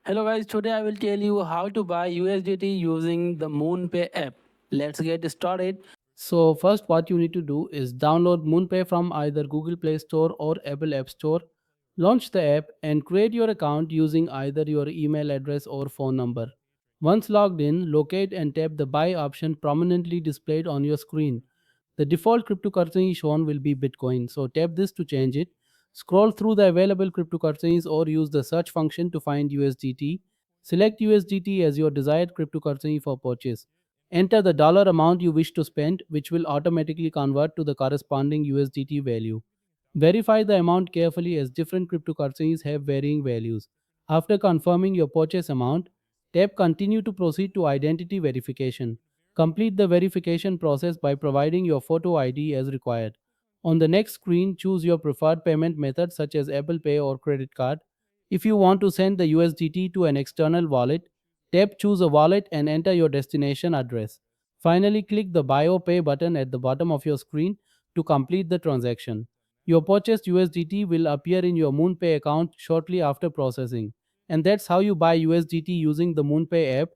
Hello guys, today I will tell you how to buy USDT using the Moonpay app. Let's get started. So first what you need to do is download Moonpay from either Google Play Store or Apple App Store. Launch the app and create your account using either your email address or phone number. Once logged in, locate and tap the buy option prominently displayed on your screen. The default cryptocurrency shown will be Bitcoin, so tap this to change it. Scroll through the available cryptocurrencies or use the search function to find USDT. Select USDT as your desired cryptocurrency for purchase. Enter the dollar amount you wish to spend, which will automatically convert to the corresponding USDT value. Verify the amount carefully as different cryptocurrencies have varying values. After confirming your purchase amount, tap Continue to proceed to identity verification. Complete the verification process by providing your photo ID as required. On the next screen, choose your preferred payment method such as Apple Pay or credit card. If you want to send the USDT to an external wallet, tap Choose a wallet and enter your destination address. Finally, click the Buy or Pay button at the bottom of your screen to complete the transaction. Your purchased USDT will appear in your Moonpay account shortly after processing. And that's how you buy USDT using the Moonpay app.